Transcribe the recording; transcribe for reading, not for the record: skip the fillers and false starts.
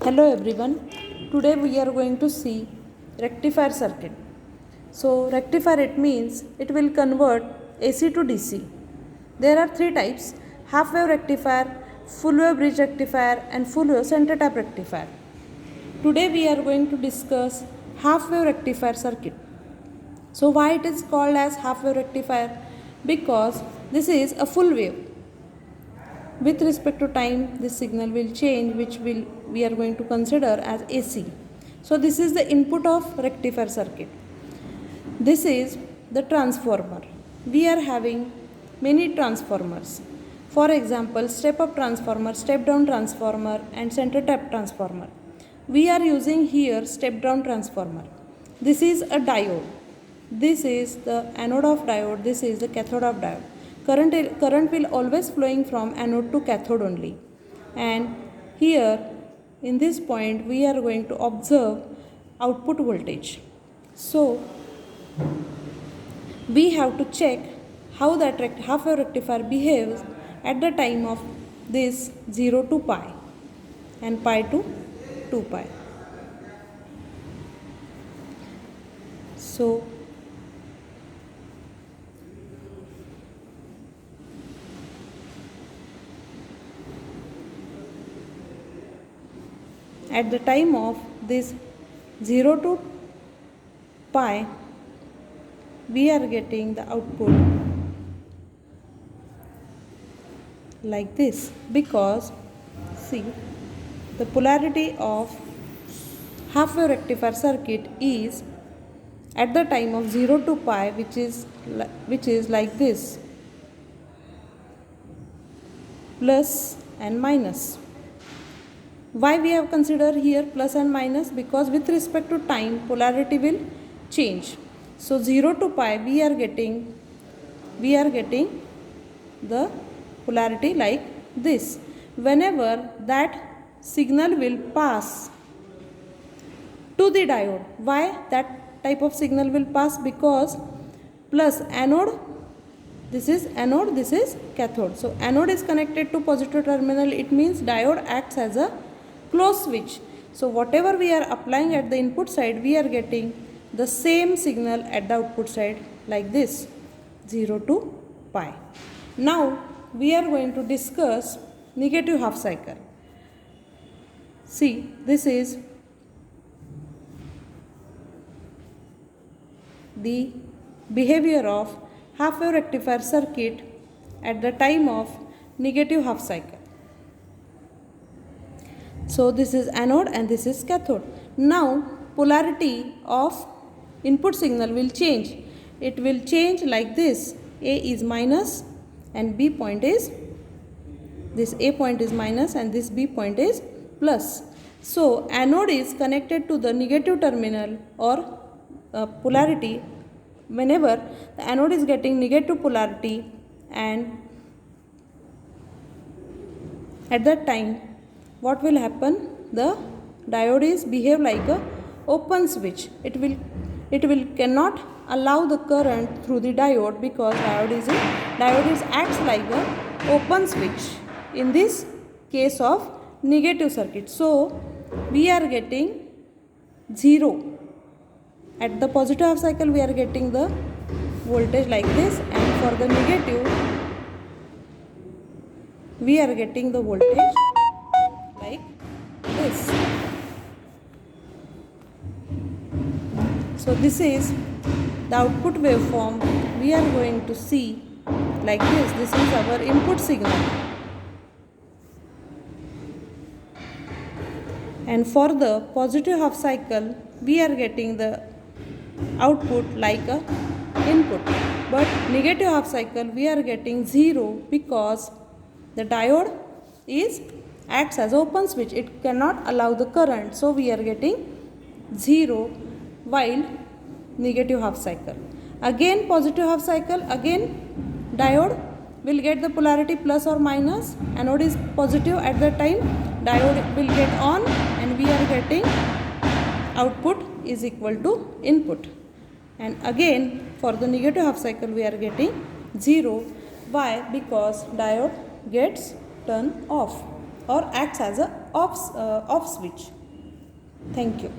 Hello everyone. Today we are going to see rectifier circuit. So rectifier, it means it will convert AC to DC. There are three types: half wave rectifier, full wave bridge rectifier and full wave center tap rectifier. Today we are going to discuss half wave rectifier circuit. So why it is called as half wave rectifier? Because this is a full wave. With respect to time, this signal will change, which we are going to consider as AC. So this is the input of rectifier circuit. This is the transformer. We are having many transformers. For example, step up transformer, step down transformer and center tap transformer. We are using here step down transformer. This is a diode. This is the anode of diode. This is the cathode of diode. Current will always flowing from anode to cathode only. And here in this point we are going to observe output voltage. So we have to check how that half wave rectifier behaves at the time of this 0 to pi and pi to 2 pi. So at the time of this 0 to pi, we are getting the output like this, because see, the polarity of half wave rectifier circuit is at the time of 0 to pi, which is like this, plus and minus. Why we have considered here plus and minus? Because with respect to time, polarity will change. So 0 to pi we are getting the polarity like this. Whenever that signal will pass to the diode, why that type of signal will pass? Because plus anode, this is anode, this is cathode. So anode is connected to positive terminal, it means diode acts as a closed switch. So whatever we are applying at the input side, we are getting the same signal at the output side like this, 0 to pi. Now we are going to discuss negative half cycle. See, this is the behavior of half wave rectifier circuit at the time of negative half cycle. So this is anode and this is cathode. Now polarity of input signal will change. It will change like this. A is minus and B point is, this A point is minus and this B point is plus. So anode is connected to the negative terminal or polarity whenever the anode is getting negative polarity, and at that time what will happen? The diode is behave like a open switch. It will cannot allow the current through the diode, because diode is acts like a open switch in this case of negative circuit. So we are getting 0. At the positive half cycle we are getting the voltage like this, and for the negative we are getting the voltage like this. So this is the output waveform we are going to see like this. This is our input signal, and for the positive half cycle we are getting the output like a input, but negative half cycle we are getting 0, because the diode acts as open switch. It cannot allow the current, so we are getting 0 while negative half cycle. Again positive half cycle, again diode will get the polarity plus or minus. Anode is positive at that time, diode will get on, and we are getting output is equal to input. And again for the negative half cycle we are getting 0. Why? Because diode gets turned off or acts as a off switch. Thank you.